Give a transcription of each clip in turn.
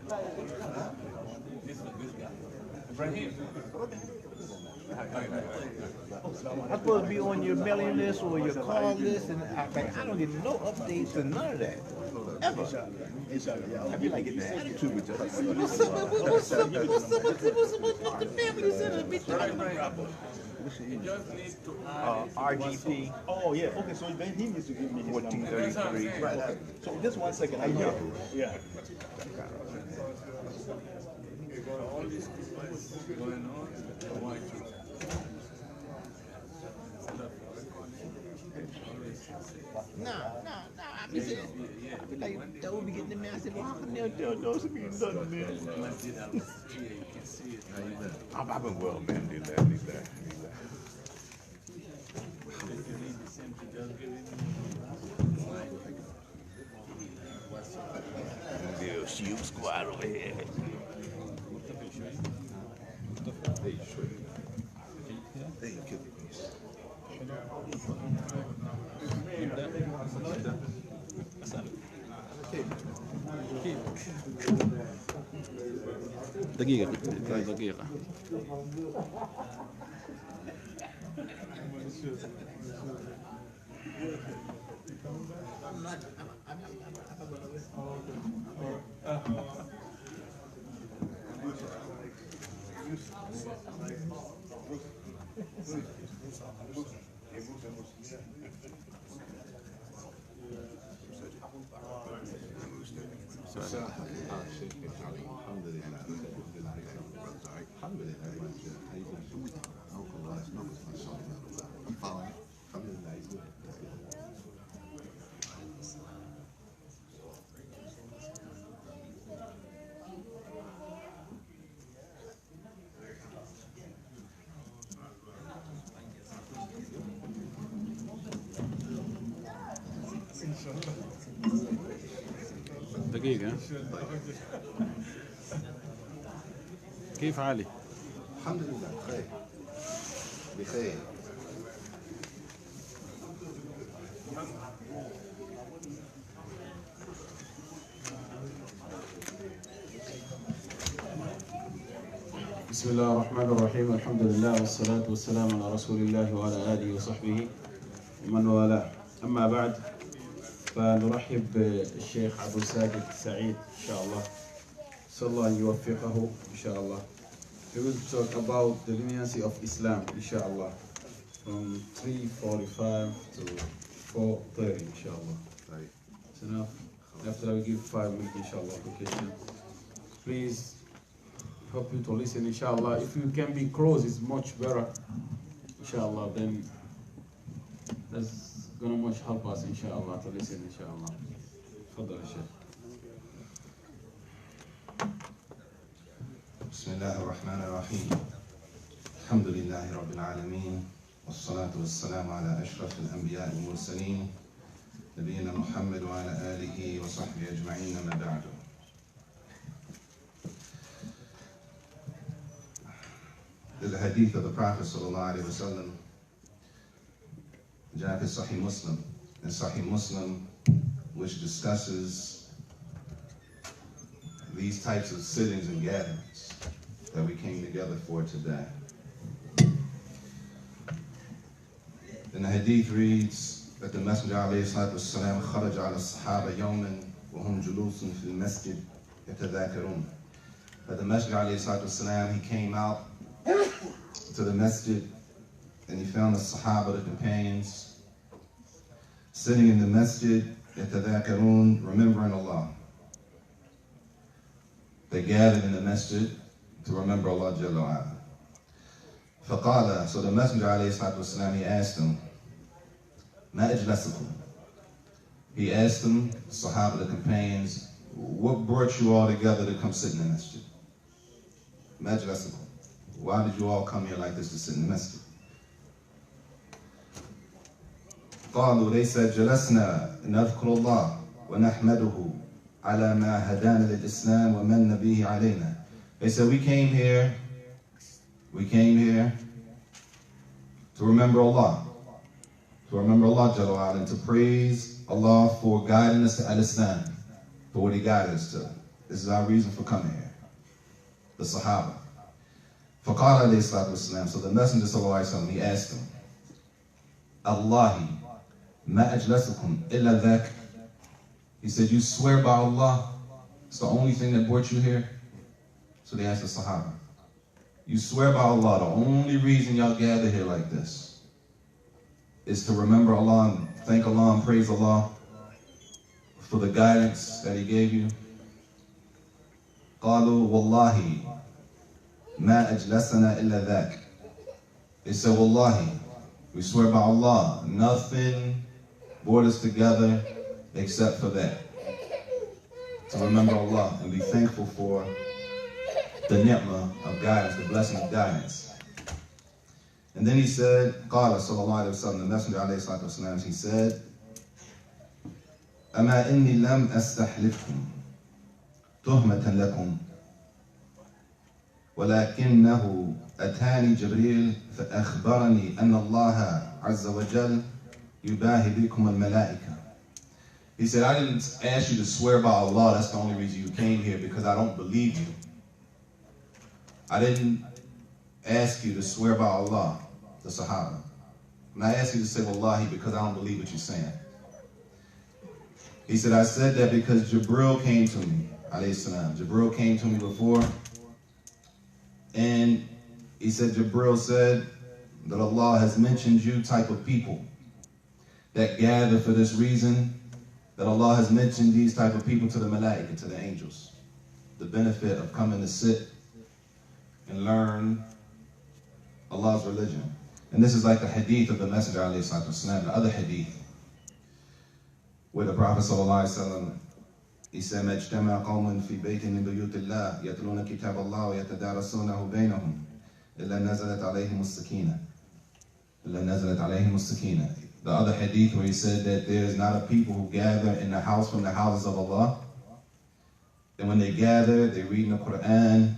I'm supposed to be on your mailing list or your call list, and I don't get no updates and none of that. Ever. I be like getting an attitude with you. What's up with the family center? Be talking about. RGP. Oh yeah. Okay. So then he needs to give me his 1433. Right. So just 1 second. I know. Yeah. All these things going on, why to? I be saying, I be like, that would be getting the massive. Well, how come they'll know some being done, man? Masjid Al-Wasatiyyah, you can see it. How you been? I've been well, man. Need that. If you need the same to just give it. Little shield squad over here. دقيقة دقيقة دقيقة كيف علي؟ الحمد لله بخير بخير. بسم الله الرحمن الرحيم. الحمد لله والصلاة والسلام على رسول الله وعلى آله وصحبه ومن والاه. أما بعد فنرحب بالشيخ أبو ساجد سعيد إن شاء الله. صلى الله أن يوفقه إن شاء الله. He will talk about the leniency of Islam إن شاء الله from 3:45 to 4:30 إن شاء الله. It's enough. After I give 5 minutes إن شاء الله application. Please help you to listen inshallah. If you can be close, it's much better inshallah. Then that's gonna much help us inshallah to listen inshallah. تفضل الشيخ. بسم الله الرحمن الرحيم. الحمد لله رب العالمين والصلاة والسلام على أشرف الأنبياء والمرسلين نبينا محمد وعلى آله وصحبه أجمعين ما بعد. There's a hadith of the Prophet ﷺ, Jafir Sahih Muslim, and Sahih Muslim, which discusses these types of sittings and gatherings that we came together for today. And the hadith reads that the Messenger ﷺ خرج على الصحابة يوما وهم جلوس في المسجد يتذاكرون. That the Messenger ﷺ, he came out to the masjid and he found the Sahaba, the companions, sitting in the masjid, يتذاكرون, remembering Allah. They gathered in the masjid to remember Allah Jalla wa Ala. فقال, so the Messenger ﷺ, he asked them, ما أجلسكم? He asked them, the Sahaba, the companions, what brought you all together to come sit in the masjid? ما أجلسكم? Why did you all come here like this to sit in the masjid? قالوا, they said, جلسنا نذكر الله ونحمده على ما هدانا للإسلام ومن به علينا. They said, we came here to remember Allah Jalla wa, and to praise Allah for guiding us to Al-Islam, for what He guided us to. This is our reason for coming here. The Sahaba. فقال عليه الصلاة والسلام. So the Messenger sallallahu alaihi wasallam, he asked him, Allahi ma ajlasukum illa dhak. He said, you swear by Allah, it's the only thing that brought you here? So they asked the Sahaba, you swear by Allah, the only reason y'all gather here like this is to remember Allah and thank Allah and praise Allah for the guidance that He gave you? قالوا والله ما أجلسنا إلا ذاك. They said, Wallahi, we swear by Allah, nothing brought us together except for that. To remember Allah and be thankful for the ni'mah of guidance, the blessing of guidance. And then he said, قال صلى الله عليه وسلم, the Messenger عليه الصلاة والسلام, he said, أما إني لم أستحلفكم تهمة لكم ولكنه أتاني جبريل فأخبرني أن الله عز وجل يباهي بكم الملائكة. He said, I didn't ask you to swear by Allah, that's the only reason you came here, because I don't believe you. I didn't ask you to swear by Allah, the Sahaba. And I asked you to say Wallahi because I don't believe what you're saying. He said, I said that because Jibril came to me, alayhi salam. Jibril came to me before, and he said, Jibril said that Allah has mentioned you type of people that gather for this reason, that Allah has mentioned these type of people to the malaika, to the angels. The benefit of coming to sit and learn Allah's religion. And this is like the hadith of the Messenger alayhi salatu wasalam, the other hadith, where the Prophet sallallahu alaihi wasallam, he said, مَجْتَمَعَ قَوْمٌ فِي بَيْتٍ مِنْ بُيُوتِ اللَّهِ يَتْلُونَ كِتَابَ اللَّهِ وَيَتَدَارَسُونَهُ بَيْنَهُمْ إِلَّا نَزَلَتْ عَلَيْهِمُ السَّكِينَةُ. إِلَّا نَزَلَتْ عَلَيْهِمُ السَّكِينَةُ. The other hadith where he said that there is not a people who gather in the house from the houses of Allah, and when they gather, they read in the Quran,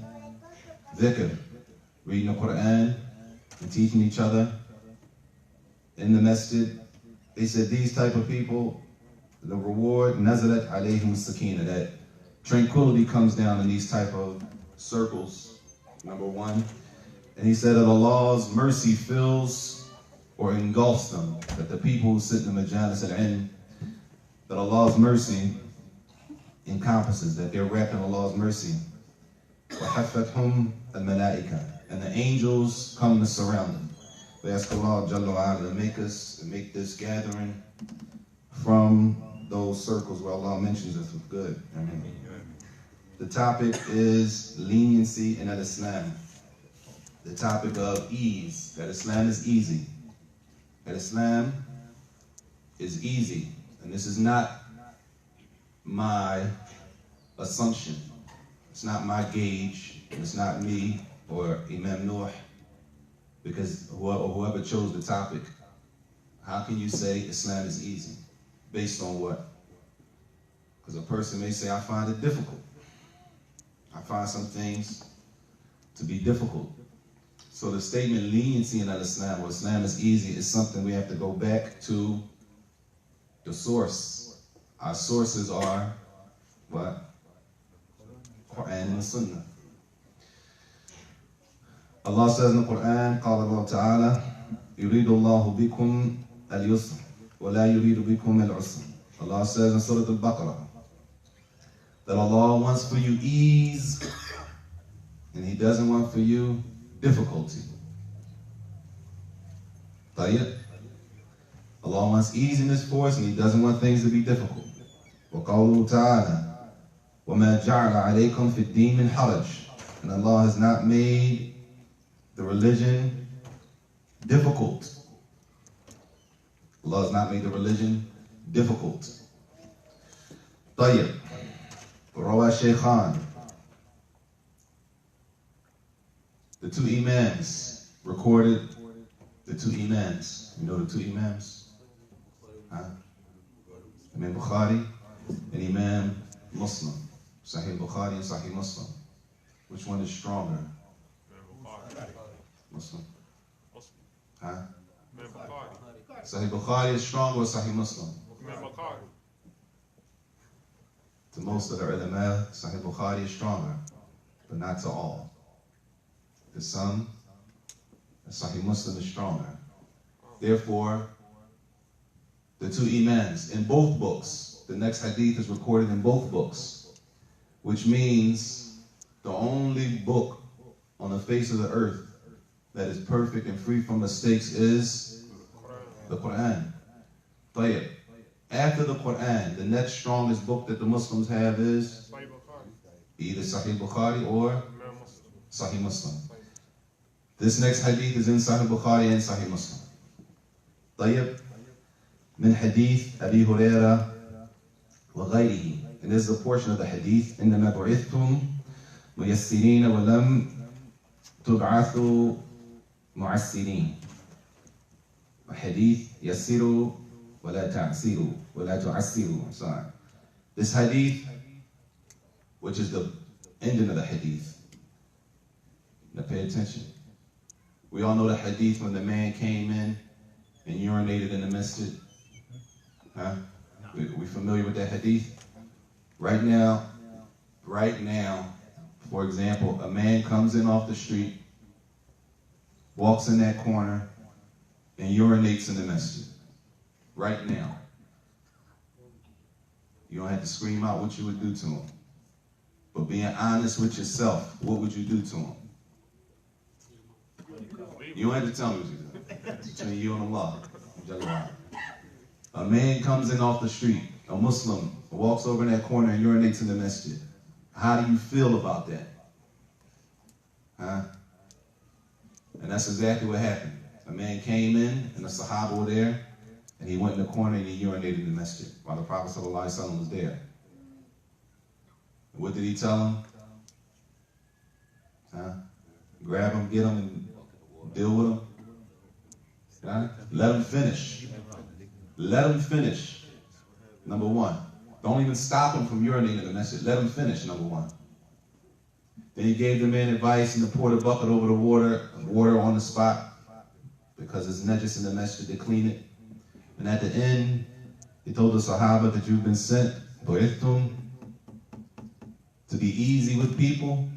dhikr, reading the Quran and teaching each other in the masjid. They said these type of people, the reward, nazalat alayhim sakina, that tranquility comes down in these type of circles, number one. And he said that Allah's mercy fills or engulfs them, that the people who sit in the majalis al-ilm, that Allah's mercy encompasses, that they're wrapped in Allah's mercy. وَحَفَّتْهُمْ الْمَلَائِكَةِ. And the angels come to surround them. We ask Allah Jalla wa Ala to make this gathering from those circles where Allah mentions us with good. Amen. The topic is leniency in Islam. The topic of ease, that Islam is easy. That Islam is easy. And this is not my assumption. It's not my gauge. It's not me or Imam Nuh, because whoever chose the topic. How can you say Islam is easy? Based on what? Because a person may say, I find it difficult. I find some things to be difficult. So the statement leniency in Islam, or Islam is easy, is something we have to go back to the source. Our sources are what? Quran and Sunnah. Allah says in the Quran, قال الله تعالى يريد الله بكم اليسر ولا يريد بكم العسر. Allah says in Surah Al-Baqarah that Allah wants for you ease and He doesn't want for you difficulty. Allah wants easiness for us and He doesn't want things to be difficult. وقوله تعالى وما جعل عليكم في الدين من حرج. And Allah has not made the religion difficult. Allah has not made the religion difficult. طيب. روى الشيخان. The two Imams recorded, the two Imams. You know the two Imams? Huh? Imam Bukhari and Imam Muslim. Sahih Bukhari and Sahih Muslim. Which one is stronger? Muslim. Huh? Sahih Bukhari is stronger or Sahih Muslim? To most of the ulama, Sahih Bukhari is stronger, but not to all. To some, Sahih Muslim is stronger. Therefore, the two imams in both books, the next hadith is recorded in both books, which means the only book on the face of the earth that is perfect and free from mistakes is the Quran. طيب. After the Quran, the next strongest book that the Muslims have is either Sahih Bukhari or Sahih Muslim. This next hadith is in Sahih Bukhari and Sahih Muslim. طيب. من حديث أبي هريرة وغيره. And this is a portion of the hadith. إنما بعثتم ميسرين ولم تبعثوا معسرين. حديث يسروا ولا تعسروا ولا تعسروا. I'm sorry. This hadith, which is the ending of the hadith. Now pay attention. We all know the hadith when the man came in and urinated in the masjid. Huh? We familiar with that hadith? Right now, for example, a man comes in off the street, walks in that corner, and urinates in the masjid. Right now. You don't have to scream out what you would do to him. But being honest with yourself, what would you do to him? You don't have to tell me what you do. Between you and Allah. A man comes in off the street, a Muslim, walks over in that corner and urinates in the masjid. How do you feel about that? Huh? And that's exactly what happened. A man came in and the Sahaba were there, and he went in the corner and he urinated in the masjid while the Prophet ﷺ was there. And what did he tell him? Huh? Grab him, get him, and deal with him? Huh? Let him finish. Let him finish. Number one. Don't even stop him from urinating in the masjid. Let him finish, number one. Then he gave the man advice and poured a bucket over the water on the spot, because it's najis in the masjid to clean it. And at the end, he told the Sahaba that you've been sent, bu'ithtum, to be easy with people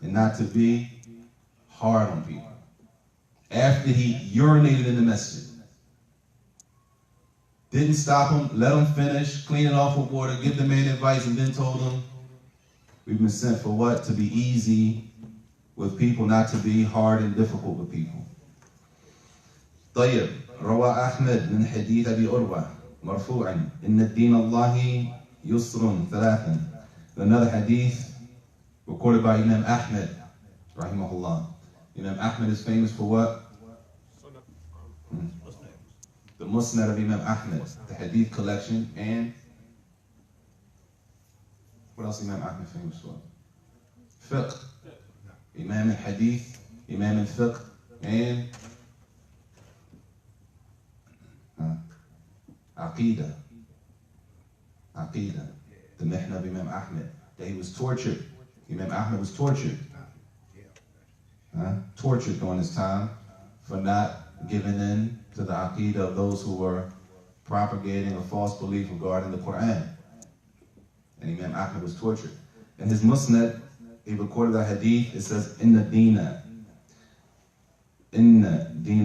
and not to be hard on people. After he urinated in the masjid. Didn't stop him, let him finish, clean it off with water, give the man advice, and then told him, we've been sent for what? To be easy with people, not to be hard and difficult with people. طيب. روى أحمد من حديث أبي أروى مرفوعا إن الدين الله يسر ثلاثا. Another hadith recorded by Imam Ahmed rahimahullah. Imam Ahmed is famous for what? The Musnad of Imam Ahmed, the hadith collection, and what else is Imam Ahmed famous for? Fiqh. Imam al-Hadith, Imam al-Fiqh, and Aqidah. Aqidah. The Mihna of Imam Ahmed. That he was tortured. Imam Ahmed was tortured. Tortured during his time for not giving in to the Aqidah of those who were propagating a false belief regarding the Quran. And Imam Ahmed was tortured. In his Musnad, he recorded a hadith. It says, Inna deen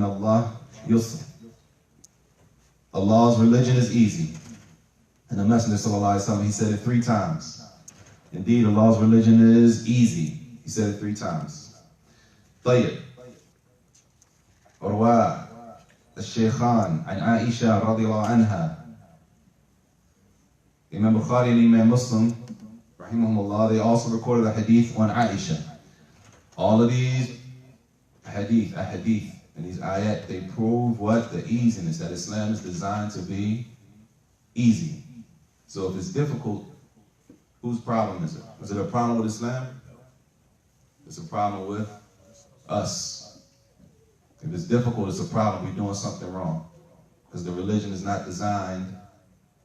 Allah yusr. Allah's religion is easy. And the Messenger sallallahu alaihi wasallam, he said it 3 times. Indeed, Allah's religion is easy. He said it 3 times. طيب. رواه الشيخان عن عائشة رضي الله عنها. Imam Bukhari and Imam Muslim, rahimahumullah, they also recorded a hadith on Aisha. All of these hadith, and these ayat, they prove what? The easiness, that Islam is designed to be easy. So if it's difficult, whose problem is it? Is it a problem with Islam? It's a problem with us. If it's difficult, it's a problem. We're doing something wrong. Because the religion is not designed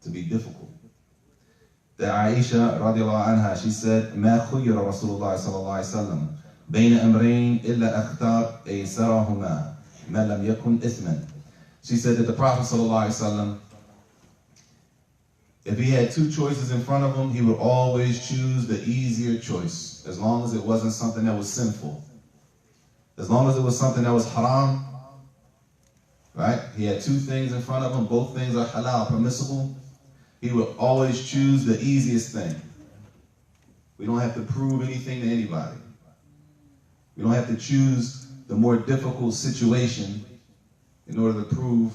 to be difficult. The Aisha radiallahu anha, she said, ما خير رسول الله صلى الله عليه وسلم بين أمرين إلا أختار أيسرهما ما لم يكن إثما. She said that the Prophet sallallahu alaihi wasallam, If he had two choices in front of him, he would always choose the easier choice, as long as it wasn't something that was sinful. As long as it was something that was haram, right? He had two things in front of him, both things are halal, permissible. He would always choose the easiest thing. We don't have to prove anything to anybody. We don't have to choose the more difficult situation in order to prove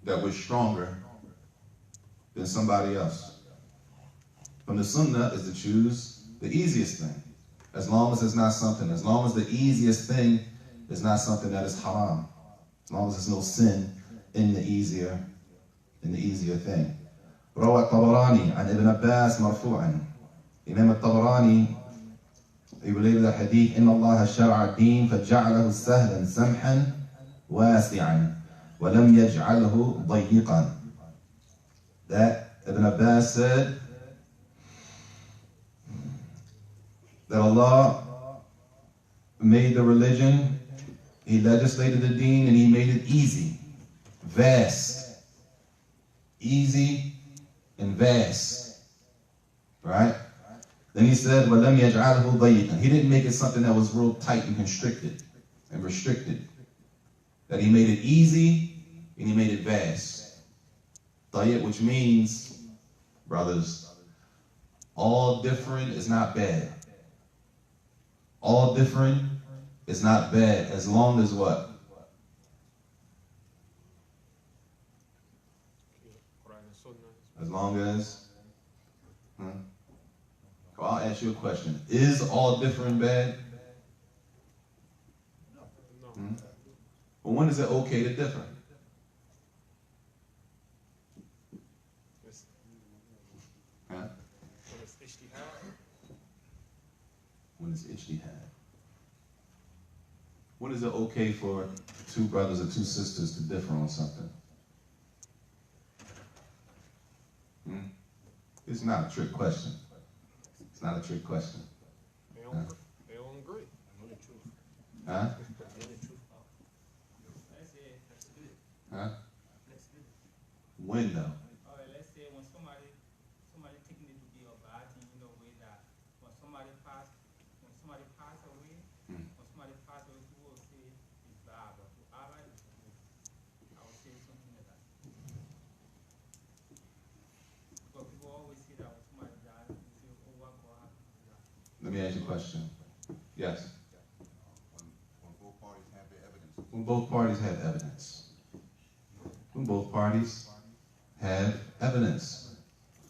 that we're stronger than somebody else. From the sunnah is to choose the easiest thing, as long as it's not something, as long as the easiest thing is not something that is haram, as long as there's no sin in the easier thing. روى الطبراني عن ابن عباس مرفوعا. Imam al-Tabarani, he related a hadith, إن الله شرع الدين فجعله سهلا سمحا واسعا ولم يجعله ضيقا. That Ibn Abbas said that Allah made the religion, He legislated the deen, and He made it easy, vast, easy and vast, right? Then He said, وَلَمْ يَجْعَلْهُ ضَيِّقًا. He didn't make it something that was real tight and constricted and restricted. That He made it easy and He made it vast. Tayyib, which means, brothers, all different is not bad. All different is not bad, as long as what? As long as, well, I'll ask you a question. Is all different bad? No. Well, when is it okay to differ? When it's ijtihad. When is it okay for two brothers or two sisters to differ on something? It's not a trick question. It's not a trick question. They don't agree. Huh? Huh? When though? Let's say when somebody taking it to be a bad thing in a way that when somebody pass away, people will say it's bad, but to Allah it's good. I would say something like that. Because people always say that when somebody dies, they say, oh, what God happened to that? Let me ask you a question. Yes. When both parties have their evidence. When both parties have evidence. When both parties have evidence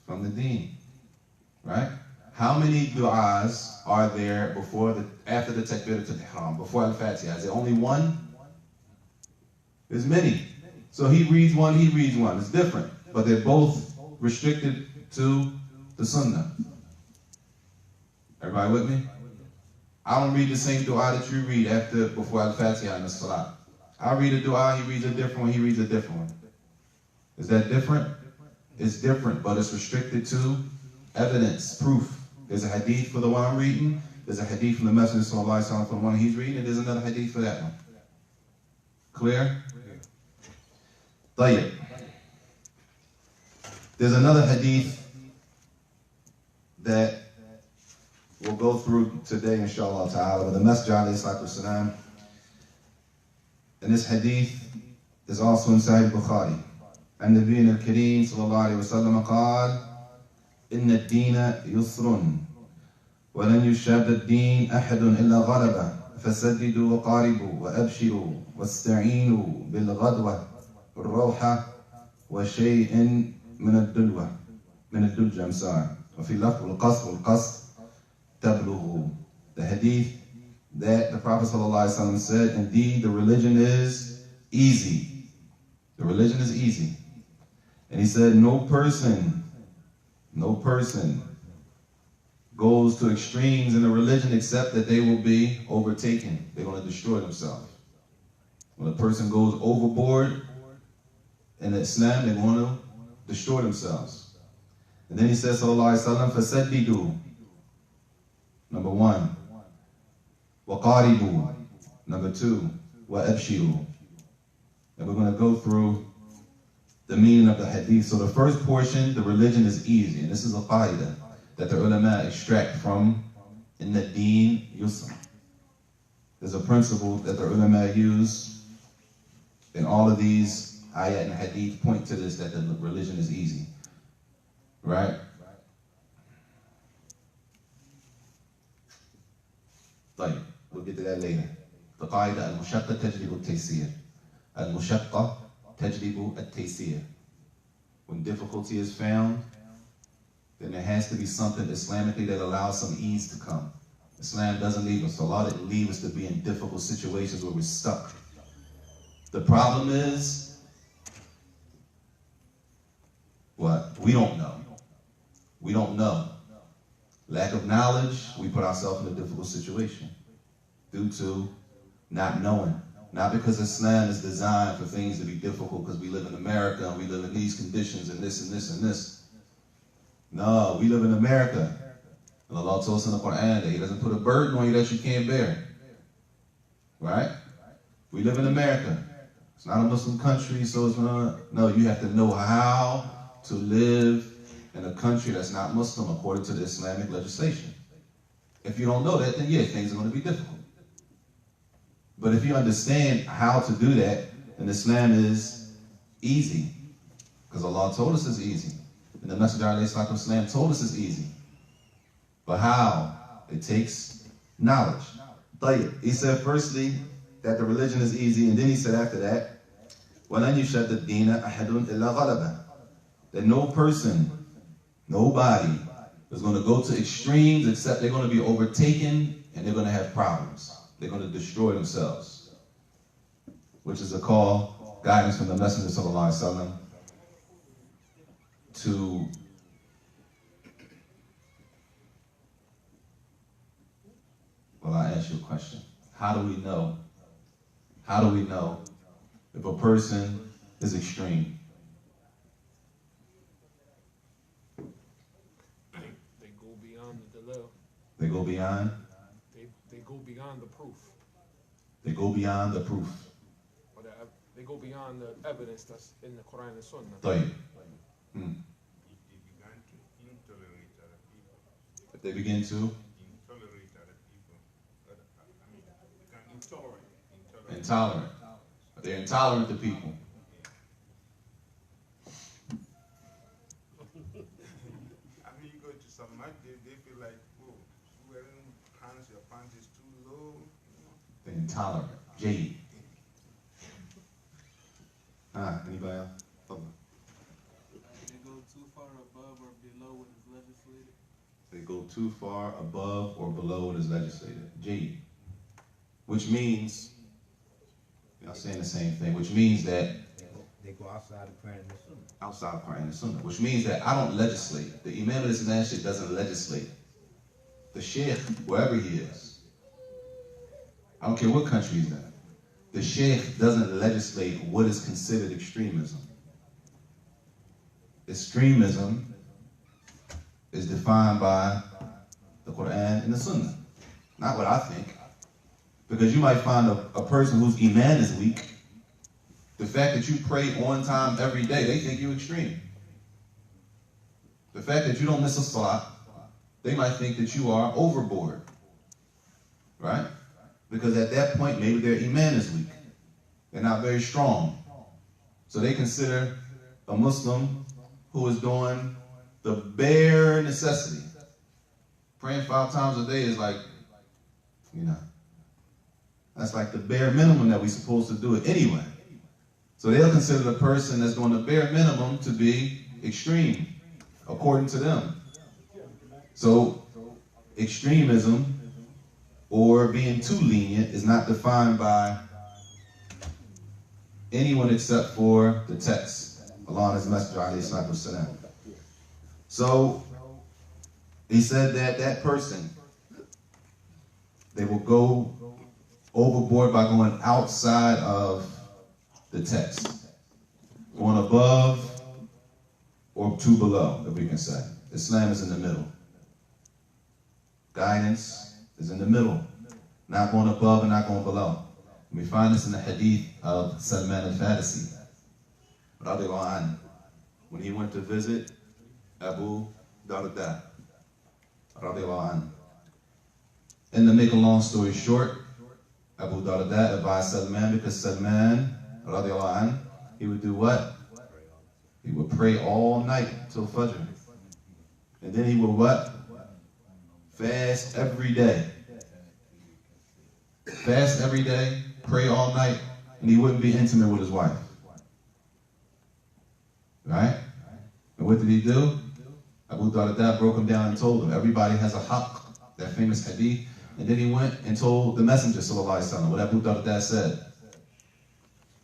from the deen. Right? How many du'as are there after the takbiratul ihram, before al-Fatiha? Is there only one? There's many. So he reads one, he reads one. It's different. But they're both restricted to the sunnah. Everybody with me? I don't read the same dua that you read before al-Fatiha in the salat. I read a dua, he reads a different one, he reads a different one. Is that different? It's different, but it's restricted to evidence, proof. There's a hadith for the one I'm reading, there's a hadith from the Messenger sallallahu alaihi wasallam for the one he's reading, and there's another hadith for that one. Clear? Tayyib. There's another hadith that we'll go through today, inshallah ta'ala, with the Masjid alayhi salatu wasalam. And this hadith is also in Sahih Bukhari. And Nabi al-Kareem sallallahu alayhi wa sallam قال إن الدين يسر ولن يشاد الدين أحد إلا غلبه فسددوا وقاربوا وأبشروا واستعينوا بالغدوة الروحة وشيء من الدلجة وفي لفظ القصر تبلغوا. The hadith that the Prophet ﷺ said, indeed the religion is easy. The religion is easy. And he said, no person goes to extremes in the religion except that they will be overtaken. They're going to destroy themselves. When a person goes overboard in Islam, they're going to destroy themselves. And then he says, sallallahu alaihi wasallam, fasaddidu. Number one. وَقَارِبُوا. Number two. وَأَبْشِرُوا. And we're going to go through the meaning of the hadith. So the first portion, the religion is easy. And this is a qaida that the ulama extract from in the deen yusr. There's a principle that the ulama use in all of these ayat and hadith point to this, that the religion is easy. Right? طيب, we'll get to that later. The qaida al-mushaqqa tajlibu al-taysir. Al-mushaqqa tajlibu al-taysir. When difficulty is found, then there has to be something Islamically that allows some ease to come. Islam doesn't leave us. Allah didn't leave us to be in difficult situations where we're stuck. The problem is, what? We don't know. We don't know. Lack of knowledge, we put ourselves in a difficult situation due to not knowing. Not because Islam is designed for things to be difficult because we live in America and we live in these conditions and this and this and this. No, we live in America. And Allah told us in the Quran that He doesn't put a burden on you that you can't bear. Right? We live in America. It's not a Muslim country, so it's not. No, you have to know how to live in a country that's not Muslim according to the Islamic legislation. If you don't know that, then yeah, things are going to be difficult. But if you understand how to do that, then Islam is easy. Because Allah told us it's easy. And the Masjid told us it's easy. But how? It takes knowledge. He said firstly that the religion is easy, and then he said after that, وَلَنْ يُشَدَّ الدِّينَ أَحَدٌ إِلَّا غَلَبًا. That no person, nobody is going to go to extremes except they're going to be overtaken and they're going to have problems. They're going to destroy themselves. Which is a call, guidance from the Messenger sallallahu alaihi wasallam to well, I ask you a question. How do we know? How do we know if a person is extreme? They go beyond the dalil. They go beyond? They go beyond the proof. They go beyond the proof. Or they go beyond the evidence that's in the Quran and Sunnah. طيب. They began to intolerate other people. If they begin to? Intolerate other people. I mean, become intolerant. Intolerant. They're intolerant to people. I mean, you go to some masjid, they feel like, oh, wearing pants, your pants is too low. They're intolerant. Jade. Anybody else? They go too far above or below what is legislated. They go too far above or below what is legislated. Jade. Which means, y'all saying the same thing, which means that They go outside the Quran and the Sunnah. outside of Quran and Sunnah, which means that I don't legislate. The Imam of this Masjid doesn't legislate. The Sheikh, wherever he is, I don't care what country he's in, the Sheikh doesn't legislate what is considered extremism. Extremism is defined by the Quran and the Sunnah, not what I think. Because you might find a person whose iman is weak. The fact that you pray on time every day, they think you're extreme. The fact that you don't miss a salat, they might think that you are overboard. Right? Because at that point, maybe their iman is weak. They're not very strong. So they consider a Muslim who is doing the bare necessity. Praying 5 times a day is like, that's like the bare minimum that we're supposed to do it anyway. So they'll consider the person that's doing the bare minimum to be extreme, according to them. So extremism or being too lenient is not defined by anyone except for the text, Allah and His Messenger alayhi salatu wasalam. So he said that that person, they will go overboard by going outside of the text, going above or too below, if we can say. Islam is in the middle. Guidance is in the middle, not going above and not going below. And we find this in the hadith of Salman al-Farisi, radiallahu anhu, when he went to visit Abu Darda, radiallahu anhu. And to make a long story short, Abu Darda advised Salman, because Salman, radiallahu anhu, he would do what? He would pray all night till Fajr. And then he would what? Fast every day. Fast every day, pray all night, and he wouldn't be intimate with his wife. Right? And what did he do? Abu Darda broke him down and told him, everybody has a haqq, that famous hadith. And then he went and told the Messenger, sallallahu alaihi wasallam, what Abu Darda said.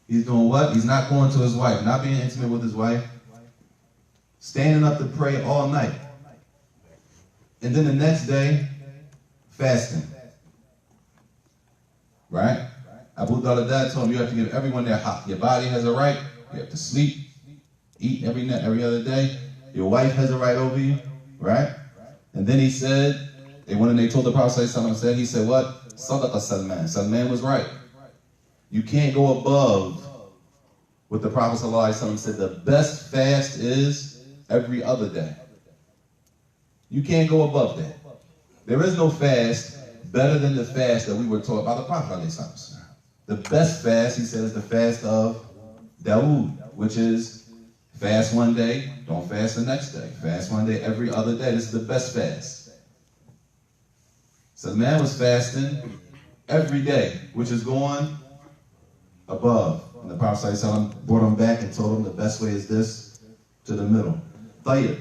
He's doing what? He's not going to his wife, not being intimate with his wife, standing up to pray all night. And then the next day, fasting. Right? Abu Darda told him, you have to give everyone their haqq. Your body has a right. You have to sleep, eat every other day. Your wife has a right over you. Right? And then he said, and when they told the Prophet ﷺ, he said what? Sadaqa Salman. Salman was right. You can't go above what the Prophet ﷺ said. The best fast is every other day. You can't go above that. There is no fast better than the fast that we were taught by the Prophet ﷺ. The best fast, he said, is the fast of Dawood, which is fast one day, don't fast the next day. Fast one day every other day. This is the best fast. So the man was fasting every day, which is going above. And the Prophet ﷺ brought him back and told him the best way is this, to the middle. Tayyib.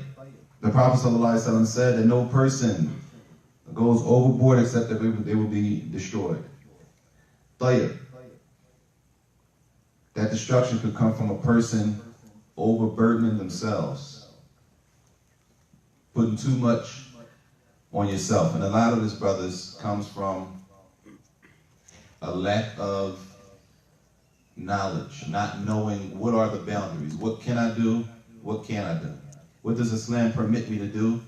The Prophet ﷺ said that no person goes overboard except that they will be destroyed. Tayyib. That destruction could come from a person overburdening themselves, putting too much on yourself. And a lot of this, brothers, comes from a lack of knowledge, not knowing what are the boundaries. What can I do? What can I do? What does Islam permit me to do?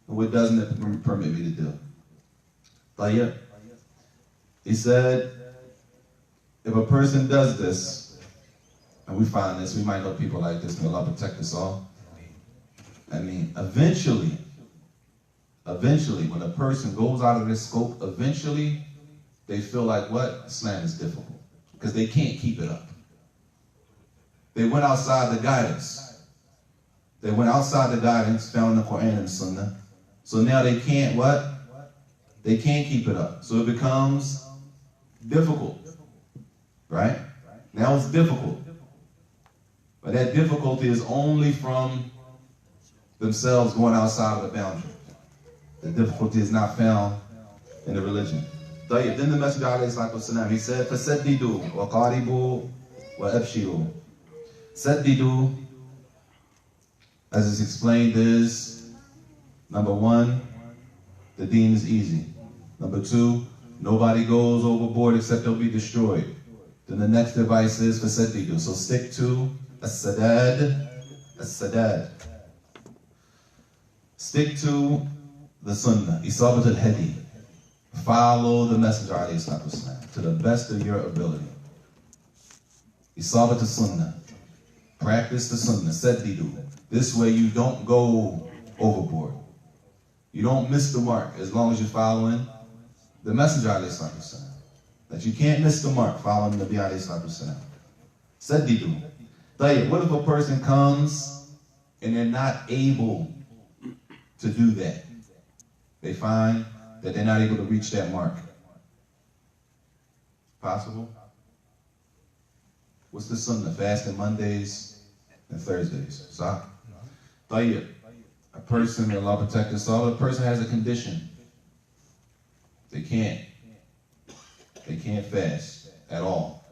And what doesn't it permit me to do? Tayyib. He said, if a person does this, and we find this, we might know people like this, may Allah protect us all. I mean, eventually, when a person goes out of their scope, eventually they feel like what? Islam is difficult. Because they can't keep it up. They went outside the guidance. They went outside the guidance found in the Quran and the Sunnah. So now they can't what? They can't keep it up. So it becomes difficult. Right? Now it's difficult. But that difficulty is only from themselves going outside of the boundary. The difficulty is not found in the religion. Then the Messenger ﷺ, he said, فَسَدِّدُوا وَقَارِبُوا وَأَبْشِرُوا. Saddidu, as is explained, is number one, the deen is easy. Number two, nobody goes overboard except they'll be destroyed. Then the next advice is فَسَدِّدُوا. So stick to as-sadad, as-sadad. Stick to the sunnah, isabat al-hadi. Follow the Messenger ﷺ to the best of your ability. Isabat al-sunnah. Practice the sunnah, saddidu. This way you don't go overboard. You don't miss the mark as long as you're following the Messenger ﷺ. That you can't miss the mark following the Nabi ﷺ. Saddidu. What if a person comes and they're not able to do that? They find that they're not able to reach that mark. Possible? What's the sunnah? Fasting Mondays and Thursdays. So, a person, may Allah protect us all, a person has a condition. They can't fast at all.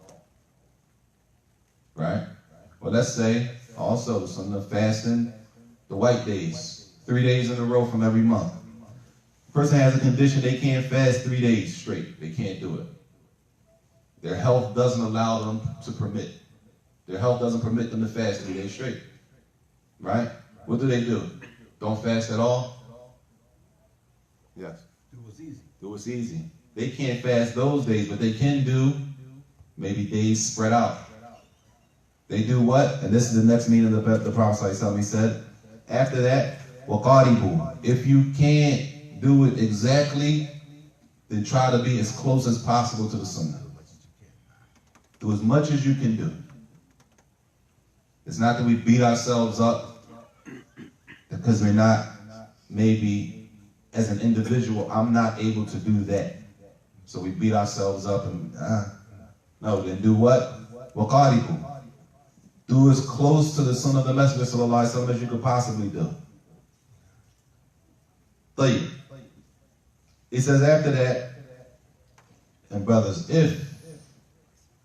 Right? Well, let's say also the sunnah of fasting the white days, 3 days in a row from every month. Person has a condition, they can't fast 3 days straight. They can't do it. Their health doesn't allow them to permit. Their health doesn't permit them to fast 3 days straight. Right? What do? Don't fast at all? Yes. Do what's easy. Do what's easy. They can't fast those days, but they can do maybe days spread out. They do what? And this is the next meaning of the Prophet ﷺ. He said, after that, وَقَارِبُوا. If you can't do it exactly, then try to be as close as possible to the Sunnah. Do as much as you can do. It's not that we beat ourselves up because we're not, maybe as an individual, I'm not able to do that. So we beat ourselves up and, no, then do what? وَقَارِبُوا. Do as close to the Sunnah of the Messenger sallallahu alaihi wasallam as you could possibly do. طيب. He says after that, and brothers, if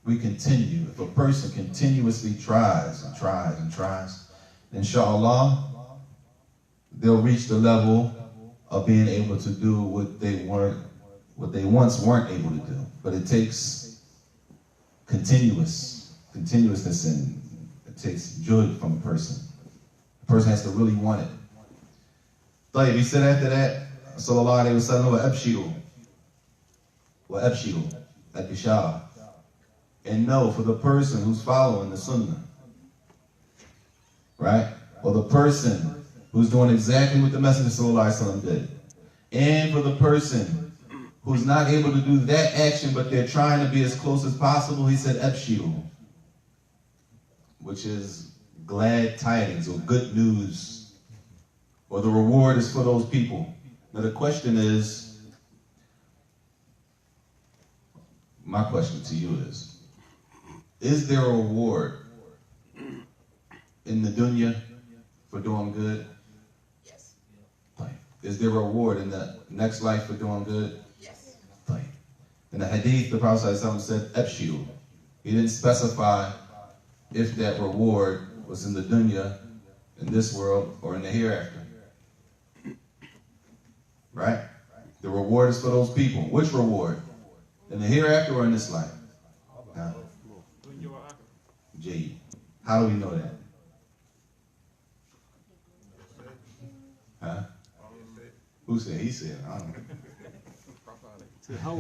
we continue, if a person continuously tries and tries and tries, inshallah, they'll reach the level of being able to do what they once weren't able to do. But it takes continuousness, and it takes joy from a person. The person has to really want it. طيب, he said after that, sallallahu alayhi wa sallam, وَأَبْشِرُوا al-bishara. And know for the person who's following the sunnah, right? Or the person who's doing exactly what the Messenger sallallahu alaihi wasallam did. And for the person who's not able to do that action, but they're trying to be as close as possible, he said, Abshiru, which is glad tidings or good news, or the reward is for those people. Now the question is, my question to you is there a reward in the dunya for doing good? Yes. Is there a reward in the next life for doing good? Yes. In the hadith, the Prophet ﷺ said, Abshiru. He didn't specify if that reward was in the dunya, in this world, or in the hereafter. Right? The reward is for those people. Which reward? In the hereafter or in this life? Jade. How do we know that? Huh? Who said? He said. I don't know. So how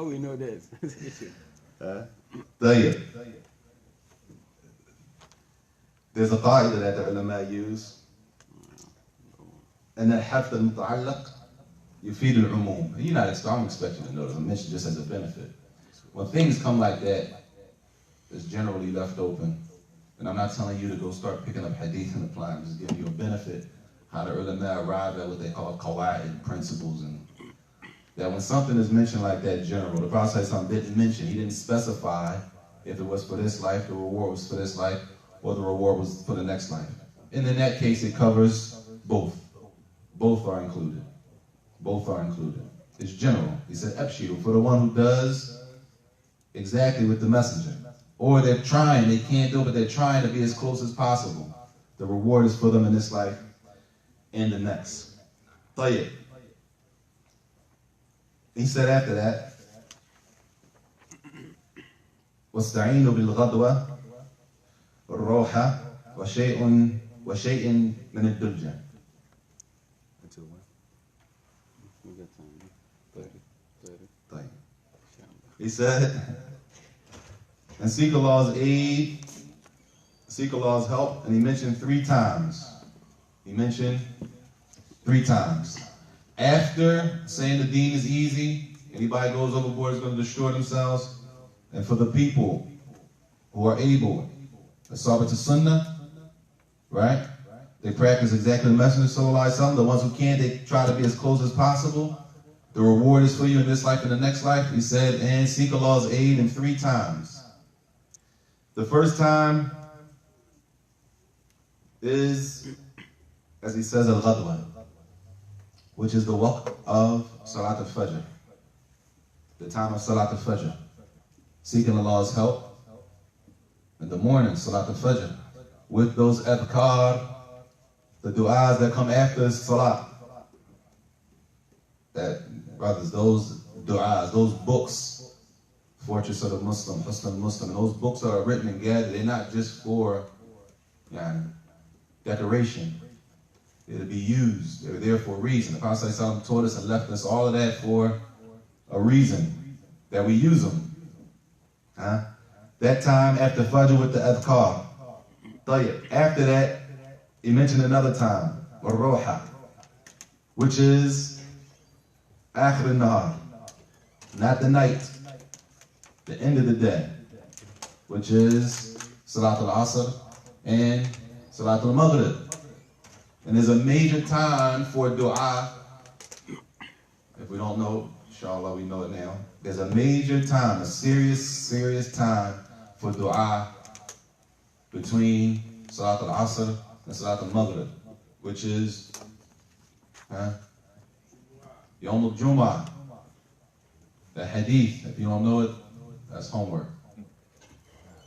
we know that? There's a qaida that the ulama use, and that حَفْظ الْمُتَعَلَّقِ يُفِيدُ الْعُمُومِ. I'm expecting to know this. I mentioned just as a benefit. When things come like that, it's generally left open. And I'm not telling you to go start picking up hadith and applying. I'm just giving you a benefit, how the ulama arrive at what they call qawaid, principles, and that when something is mentioned like that general, the Prophet didn't mention, he didn't specify if it was for this life, the reward was for this life, or the reward was for the next life. And in that case, it covers both. Both are included. Both are included. It's general. He said, Abshiru, for the one who does exactly with the messenger. Or they're trying, they can't do it, but they're trying to be as close as possible. The reward is for them in this life and the next. Tayyib. He said after that, وَاسْتَعِينُوا بِالْغَدْوَةِ وَالرَّوْحَةِ وَشَيْءٍ مِنَ الدُّلْجَةِ. He said, and seek Allah's aid, seek Allah's help, and he mentioned 3 times. He mentioned 3 times. After saying the deen is easy, anybody goes overboard is going to destroy themselves. And for the people who are able, asabah to sunnah, right? They practice exactly the Messenger sallallahu alaihi wasallam. The ones who can't, they try to be as close as possible. The reward is for you in this life and the next life. He said, and seek Allah's aid in 3 times. The first time is, as he says, al-ghadwa, which is the waqt of Salat al-Fajr, the time of Salat al-Fajr. Seeking Allah's help in the morning, Salat al-Fajr, with those adhkar, the du'as that come after Salat. That, brothers, those du'as, those books, Fortress of the Muslim, Husn al-Muslim, those books are written and gathered. They're not just for decoration. They're to be used. They're there for a reason. The Prophet ﷺ taught us and left us all of that for a reason, that we use them. That time after Fajr with the adhkar. طيب. After that, he mentioned another time, Ar-Roha, which is Akhir al-Nahar, not the night, the end of the day, which is Salat al-Asr and Salat al-Maghrib. And there's a major time for dua. If we don't know, inshallah we know it now. There's a major time, a serious time for dua between Salat al-Asr and Salat al-Maghrib, which is Yawm al-Jum'ah. The hadith, if you don't know it, that's homework.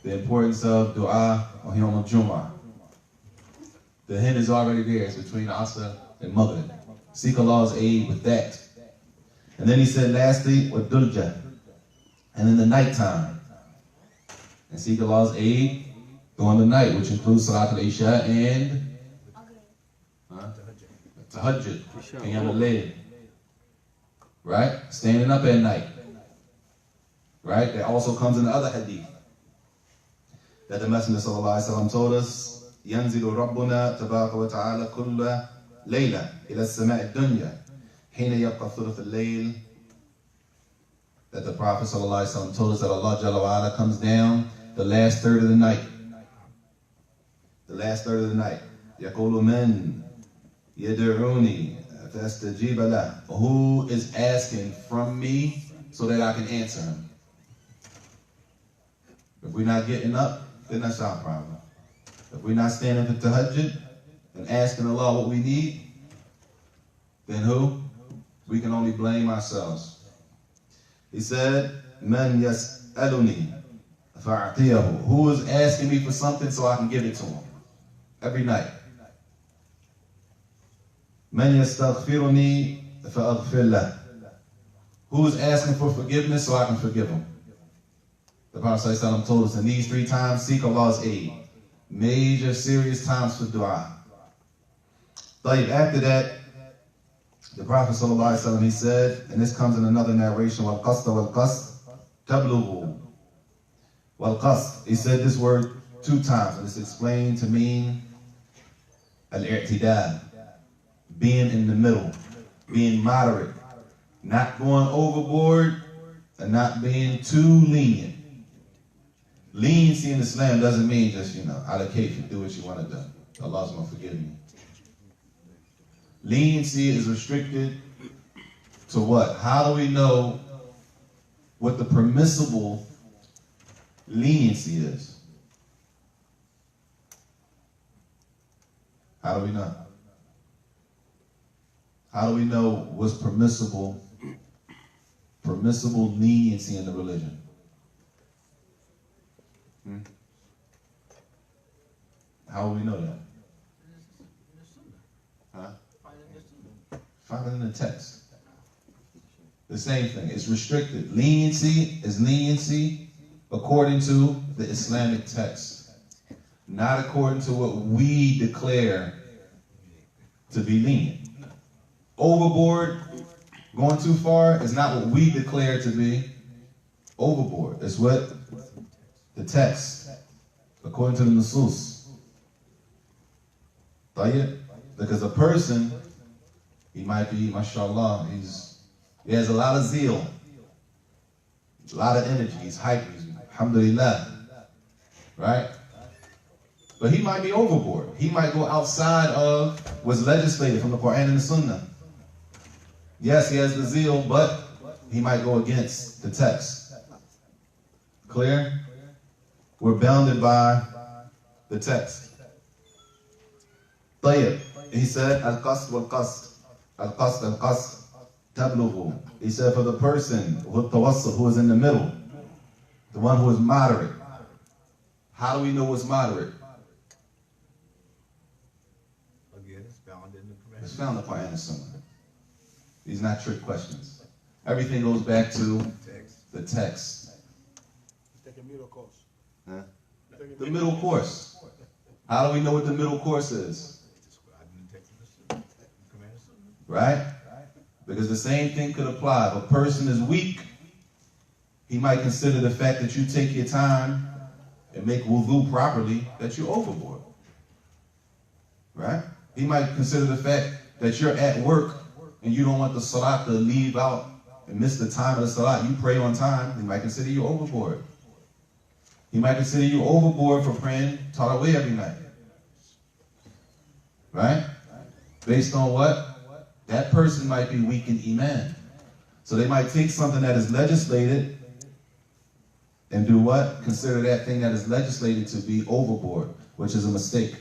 The importance of dua on Yawm al-Jum'ah. The hint is already there. It's between Asr and Maghrib. Seek Allah's aid with that. And then he said lastly, with Dulja. And in the nighttime. And seek Allah's aid during the night, which includes Salat al-Isha and Tahajjud. Qiyam al-Layl. Right? Standing up at night. Right? That also comes in the other hadith. That the Messenger ﷺ told us, ينزل ربنا تبارك وتعالى كل ليلة إلى السماء الدنيا حين يبقى ثلث الليل. That the Prophet ﷺ told us that Allah Jalla wa Ala comes down the last third of the night. The last third of the night. يقول من يدعوني فاستجيب له. Who is asking from me so that I can answer him? If we're not getting up, then that's our problem. If we're not standing for tahajjud and asking Allah what we need, then who? We can only blame ourselves. He said, Man yas'aluni fa'atiyahu. Who is asking me for something so I can give it to him? Every night. Man yastaghfiruni fa'aghfir lah. Who is asking for forgiveness so I can forgive him? The Prophet ﷺ told us in these 3 times, seek Allah's aid. Major, serious times for dua. After that, the Prophet ﷺ, he said, and this comes in another narration, وَالْقَصْدَ وَالْقَصْدَ تَبْلُغُ. وَالْقَصْدَ. He said this word 2 times, and it's explained to mean al-i'tidal, being in the middle, being moderate, not going overboard, and not being too lenient. Leniency in Islam doesn't mean just, out of case you do what you want to do. Allah's going to forgive you. Leniency is restricted to what? How do we know what the permissible leniency is? How do we know? How do we know what's permissible leniency in the religion? How will we know that? Huh? Find it in the text. The same thing. It's restricted. Leniency is leniency according to the Islamic text, not according to what we declare to be lenient. Overboard, going too far, is not what we declare to be overboard. It's what the text, according to the nusus. Because a person, he might be, mashallah, he has a lot of zeal, a lot of energy, he's hyper, alhamdulillah, right? But he might be overboard. He might go outside of what's legislated from the Quran and the Sunnah. Yes, he has the zeal, but he might go against the text. Clear? We're bounded by the text. طيب. He said, Al-Qasd wal-Qasd. Al-Qasd, Al-Qasd, tablughu. He said, for the person who is in the middle, the one who is moderate. How do we know what's moderate? Again, it's found in the Quran. It's found in the Quran and Sunnah. These are not trick questions. Everything goes back to the text. Take a middle course. Huh? The middle course. How do we know what the middle course is? Right? Because the same thing could apply. If a person is weak, he might consider the fact that you take your time and make wudu properly, that you're overboard. Right? He might consider the fact that you're at work and you don't want the salat to leave out and miss the time of the salat. You pray on time, he might consider you overboard. He might consider you overboard for praying Tarawih every night. Right? Based on what? That person might be weak in Iman. So they might take something that is legislated and do what? Consider that thing that is legislated to be overboard, which is a mistake.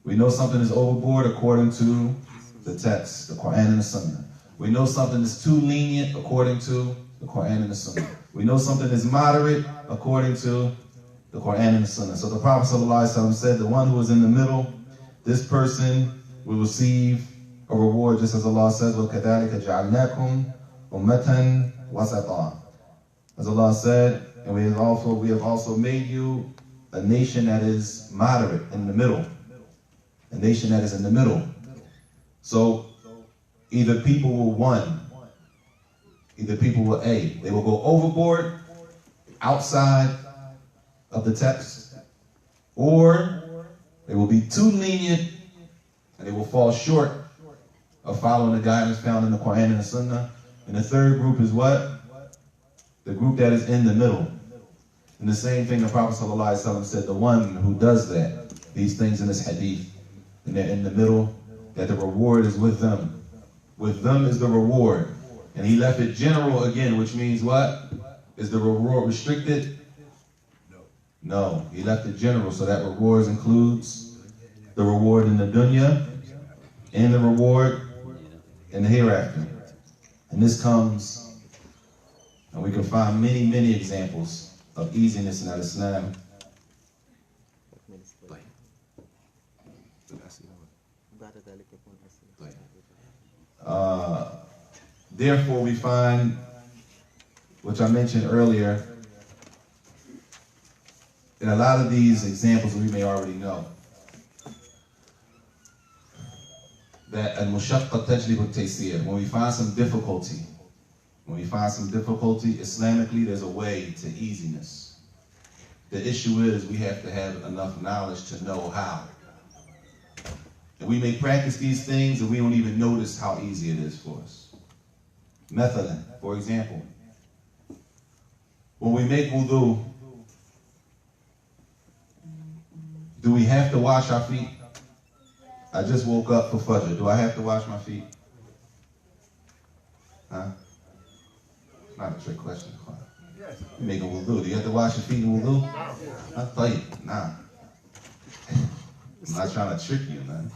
We know something is overboard according to the text, the Quran and the Sunnah. We know something is too lenient according to the Quran and the Sunnah. We know something is moderate according to the Quran and the Sunnah. So the Prophet ﷺ said, the one who is in the middle, this person will receive a reward, just as Allah says, وَكَذَلِكَ جَعَلْنَاكُمْ أُمَّةً وَسَطًا. As Allah said, and we have also made you a nation that is moderate, in the middle. A nation that is in the middle. So either people will they will go overboard outside of the text, or they will be too lenient and they will fall short of following the guidance found in the Quran and the Sunnah. And the third group is what? The group that is in the middle. And the same thing the Prophet ﷺ said, the one who does that, these things in this hadith, and they're in the middle, that the reward is with them. With them is the reward. And he left it general again, which means what? Is the reward restricted? No. He left it general, so that reward includes the reward in the dunya and the reward in the hereafter. And this comes, and we can find many, many examples of easiness in Islam. Therefore, we find, which I mentioned earlier, in a lot of these examples we may already know, that al-mushaqqa tajlibu at-taysir. When we find some difficulty, Islamically, there's a way to easiness. The issue is we have to have enough knowledge to know how. And we may practice these things and we don't even notice how easy it is for us. Mathalan, for example, when we make wudu, do we have to wash our feet? I just woke up for Fajr. Do I have to wash my feet? Huh? Not a trick question. You make a wudu. Do you have to wash your feet in wudu? I thought you. Nah. I'm not trying to trick you, man.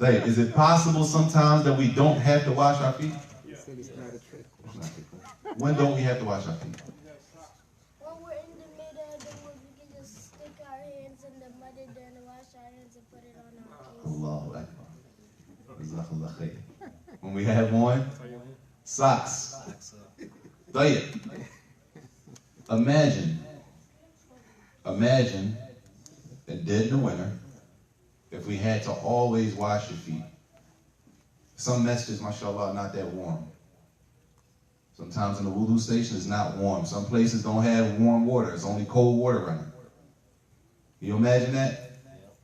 Is it possible sometimes that we don't have to wash our feet? When don't we have to wash our feet? When we're in the middle of the woods, we can just stick our hands in the mud and then wash our hands and put it on our face. Allahu Akbar. When we have on socks. Imagine, and dead in the winter, if we had to always wash your feet. Some masjids, mashallah, are not that warm. Sometimes in the wudu station, it's not warm. Some places don't have warm water. It's only cold water running. Can you imagine that?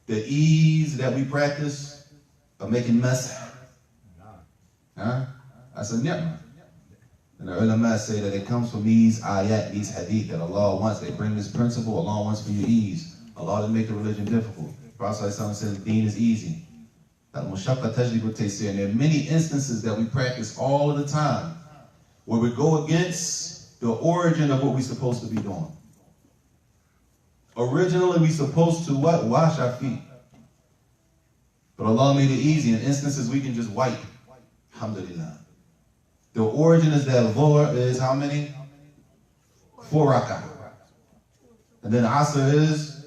The ease that we practice of making mess. Huh? That's a ni'mah. And the ulama say that it comes from these ayat, these hadith, that Allah wants. They bring this principle. Allah wants for you ease. Allah didn't make the religion difficult. Prophet says, deen is easy. Al-mushaqqa tajlibu at-taysir. And there are many instances that we practice all of the time where we go against the origin of what we're supposed to be doing. Originally, we're supposed to what? Wash our feet. But Allah made it easy. In instances, we can just wipe. Alhamdulillah. The origin is that Dhuhr is how many? 4 rak'ah. And then Asr is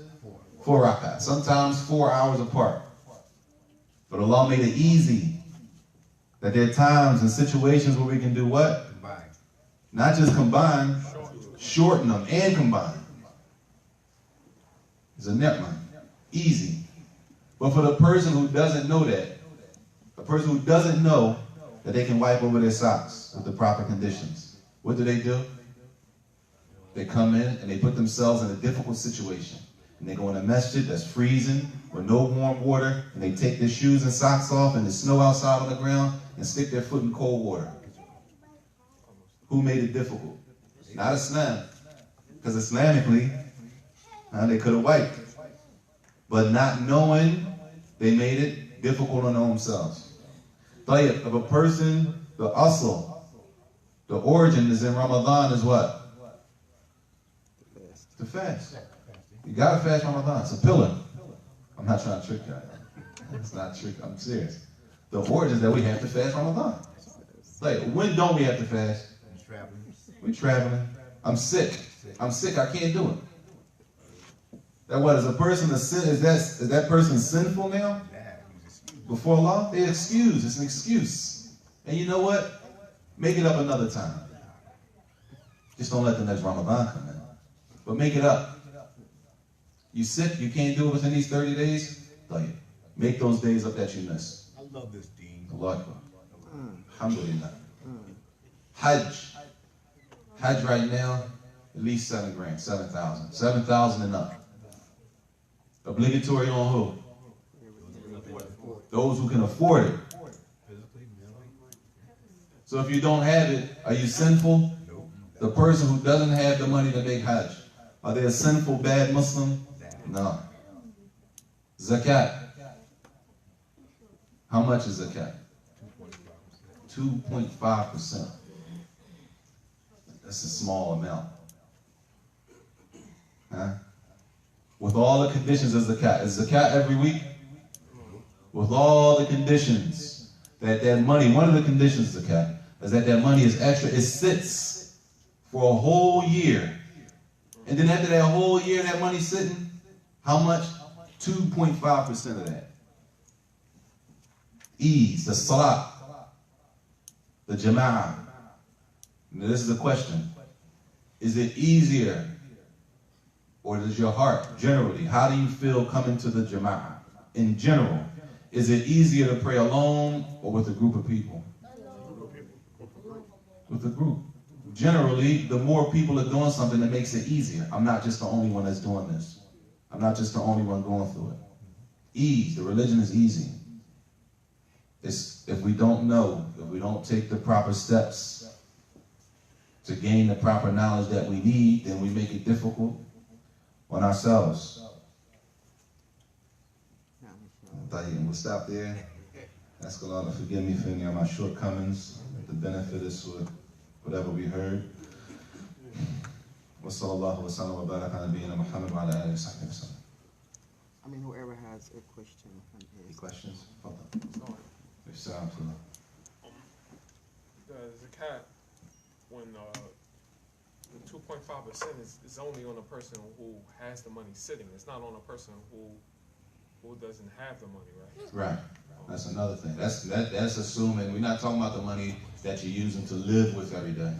4 rak'ah. Sometimes 4 hours apart. But Allah made it easy. That there are times and situations where we can do what? Combine. Not just combine, shorten them and combine. It's a ni'mah. Easy. But for the person who doesn't know that, a person who doesn't know that they can wipe over their socks with the proper conditions, what do? They come in and they put themselves in a difficult situation. And they go in a masjid that's freezing with no warm water, and they take their shoes and socks off and there's snow outside on the ground and stick their foot in cold water. Who made it difficult? Not Islam. Because Islamically, they could have wiped. But not knowing, they made it difficult on themselves. If a person, the asl, the origin is in Ramadan is what? To fast. You gotta fast Ramadan. It's a pillar. I'm not trying to trick you. It's not trick. I'm serious. The origin is that we have to fast Ramadan. Like, when don't we have to fast? We're traveling. I'm sick. I'm sick. I can't do it. That what is a person a sin? Is that person sinful now? Before Allah, they excuse. It's an excuse. And you know what? Make it up another time. Just don't let the next Ramadan come in. But make it up. You sick, you can't do it within these 30 days? Make those days up that you missed. I love this, Dean. Allah Akbar. Alhamdulillah. Hajj. Hajj right now, at least 7 grand, 7,000. 7,000 and up. Obligatory on who? Those who can afford it. So if you don't have it, are you sinful? The person who doesn't have the money to make Hajj, are they a sinful, bad Muslim? No. Zakat. How much is zakat? 2.5%. That's a small amount. Huh? With all the conditions of zakat. Is zakat every week? With all the conditions that money, one of the conditions of zakat is that money is extra. It sits for a whole year. And then after that whole year, that money's sitting, how much? 2.5% of that. Ease, the salat, the jama'ah. Now this is a question. Is it easier, or does your heart, generally, how do you feel coming to the jama'ah? In general, is it easier to pray alone or with a group of people? With a group. Generally, the more people are doing something, it makes it easier. I'm not just the only one that's doing this. I'm not just the only one going through it. Ease, the religion is easy. It's, if we don't know, if we don't take the proper steps to gain the proper knowledge that we need, then we make it difficult on ourselves. And we'll stop there. Ask Allah to forgive me for any of my shortcomings. The benefit is with whatever we heard. Wassallallahu wa sallam wa baraka ala nabiyyina Muhammad wa ala alihi wa sahbihi wa sallam. I mean, whoever has a question. Any questions? The zakat, when the 2.5% is only on a person who has the money sitting. It's not on a person who doesn't have the money, right? Right. That's another thing. That's assuming we're not talking about the money that you're using to live with every day.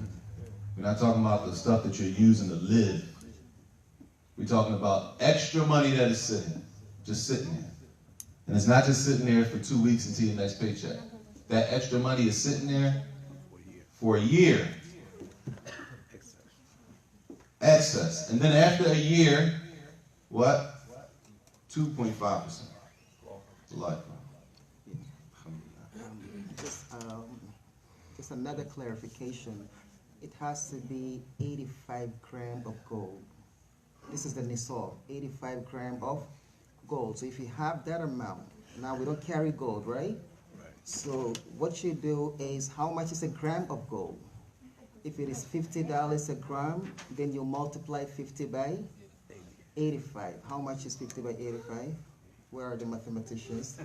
We're not talking about the stuff that you're using to live. We're talking about extra money that is sitting, just sitting there. And it's not just sitting there for 2 weeks until your next paycheck. That extra money is sitting there for a year. Excess. And then after a year, what? 2.5%. Life. Just another clarification. It has to be 85 grams of gold. This is the nisab, 85 grams of gold. So if you have that amount, now we don't carry gold, right? So what you do is, how much is a gram of gold? If it is $50 a gram, then you multiply 50 by 85. How much is 50 by 85? Where are the mathematicians?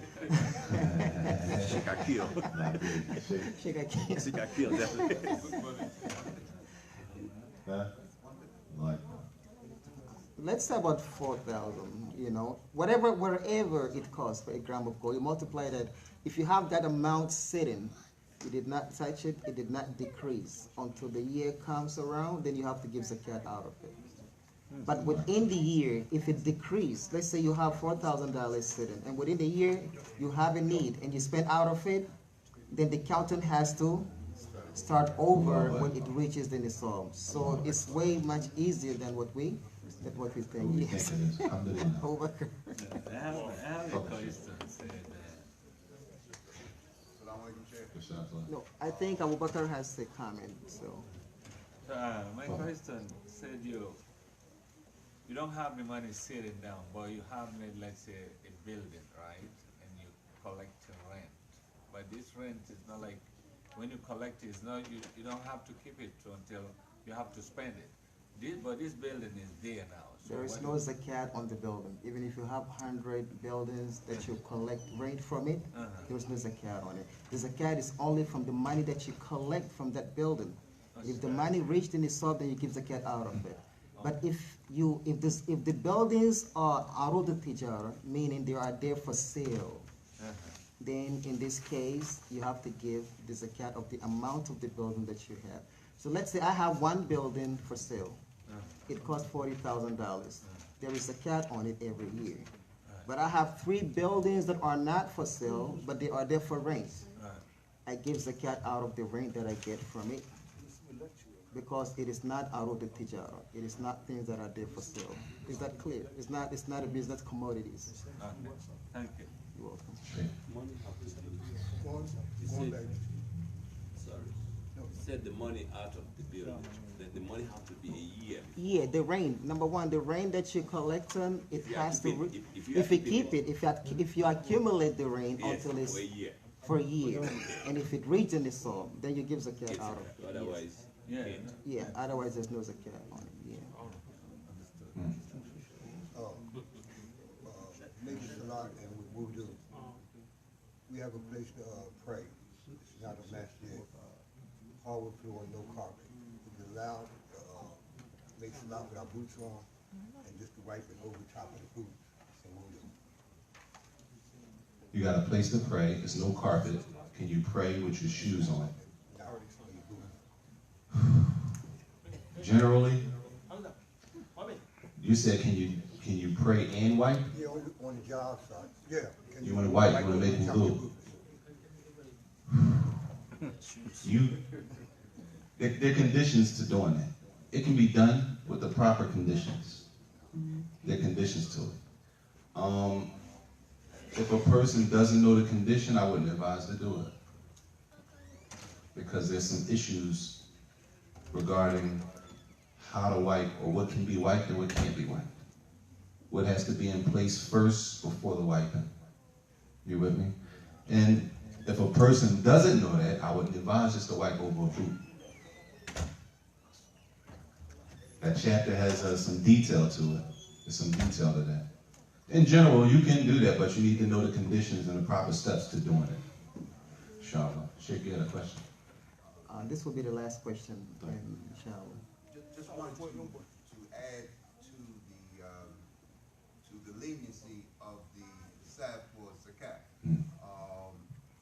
Shikakil. Shikakil. Shikakil, definitely. Let's say about 4,000, you know, wherever it costs for a gram of gold, you multiply that. If you have that amount sitting, you did not touch it, it did not decrease until the year comes around, then you have to give zakat out of it. But within the year, if it decreased, let's say you have $4,000 sitting, and within the year you have a need and you spend out of it, then the accountant has to start over when it reaches the nisab. So it's way much easier than what we think. Yes. Abubakar. I have a question. No, I think Abubakar has a comment. So My question said you don't have the money sitting down, but you have, let's say, a building, right? And you collect rent. But this rent is not like, when you collect it, it's not, you don't have to keep it until you have to spend it. But this building is there now. So there is no zakat on the building. Even if you have 100 buildings that you collect rent from it, there is no zakat on it. The zakat is only from the money that you collect from that building. If the money reached in the nisab, then you give zakat out of it. But if the buildings are arud al-tijara, meaning they are there for sale, then in this case you have to give the zakat of the amount of the building that you have. So let's say I have one building for sale. It costs $40,000. There is zakat on it every year. But I have 3 buildings that are not for sale, but they are there for rent. I give zakat out of the rent that I get from it, because it is not arud al-tijara. It is not things that are there for sale. Is that clear? It's not a business commodities. Thank you. You're welcome. You said the money out of the building, then the money has to be a year. Yeah, the rent. Number one, the rent that you collect on, it has to. If you accumulate the rent until it's for a year, and if it reaches the nisab, then you give zakat out of it. Otherwise, yeah. Otherwise, there's no zakat on it. Yeah. Maybe Salat and Wudu. We have a place to pray. It's not a masjid. Hardwood floor, no carpet. We're allowed to make Salat with our boots on and just to wipe it over top of the boots. And Wudu. You got a place to pray. There's no carpet. Can you pray with your shoes on? Generally, you said, can you pray and wipe? Yeah, on the job site. Yeah. You want to wipe? You want to make wudu? There are conditions to doing that. It can be done with the proper conditions. There are conditions to it. If a person doesn't know the condition, I wouldn't advise to do it, because there's some issues regarding how to wipe, or what can be wiped and what can't be wiped. What has to be in place first before the wiping. You with me? And if a person doesn't know that, I wouldn't advise just to wipe over a boot. That chapter has some detail to it. There's some detail to that. In general, you can do that, but you need to know the conditions and the proper steps to doing it. Inshallah. Sheikh, you had a question? This will be the last question, inshallah. Just wanted to add to the leniency of the nisab for zakat.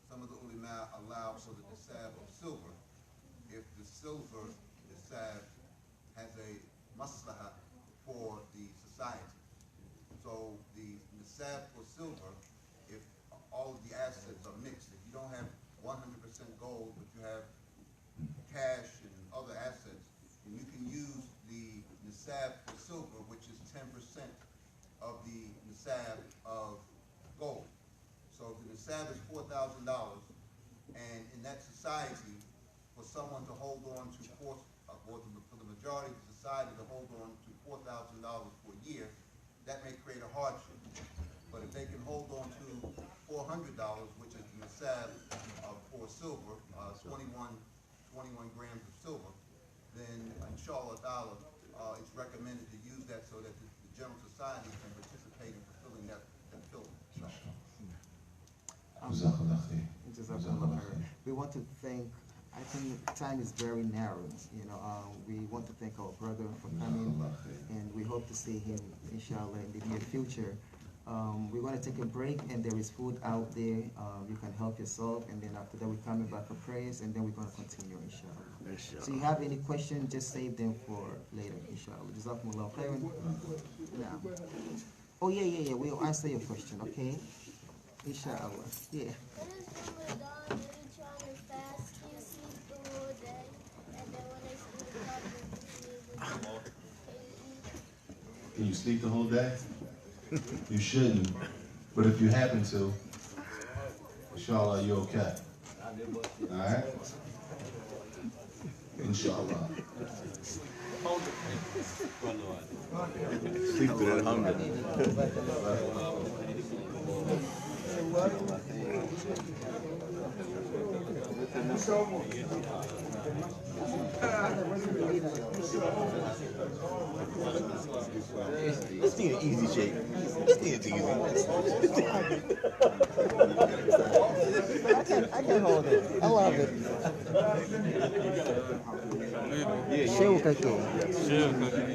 Some of the ulama allow for the nisab of silver if the silver nisab has a maslaha for the society. So the nisab for silver, if all of the assets are mixed, if you don't have 100% gold, but you have cash and other assets, and you can use the nisab for silver, which is 10% of the nisab of gold. So if the nisab is $4,000, and in that society, for someone to hold on to for the majority of the society to hold on to $4,000 for a year, that may create a hardship. But if they can hold on to $400, which is the nisab for silver, 21 grams of silver, then inshallah ta'ala, it's recommended to use that so that the general society can participate in fulfilling that pilgrimage. We want to thank, I think time is very narrow, we want to thank our brother for coming, and we hope to see him inshallah in the near future. We're going to take a break, and there is food out there. You can help yourself, and then after that we're coming back for prayers, and then we're going to continue inshallah. So you have any questions, just save them for later inshallah. Jazakumullah khairan. Now. Oh yeah, we'll answer your question, okay? Inshallah. Yeah. What is Ramadan? Are you trying to fast? Do you see food? Can you sleep the whole day? You shouldn't. But if you happen to, inshallah, you're okay. Alright? Inshallah. Sleep through that hunger. This thing is easy shape. This thing is easy. I can hold it. I love it. Show cookie.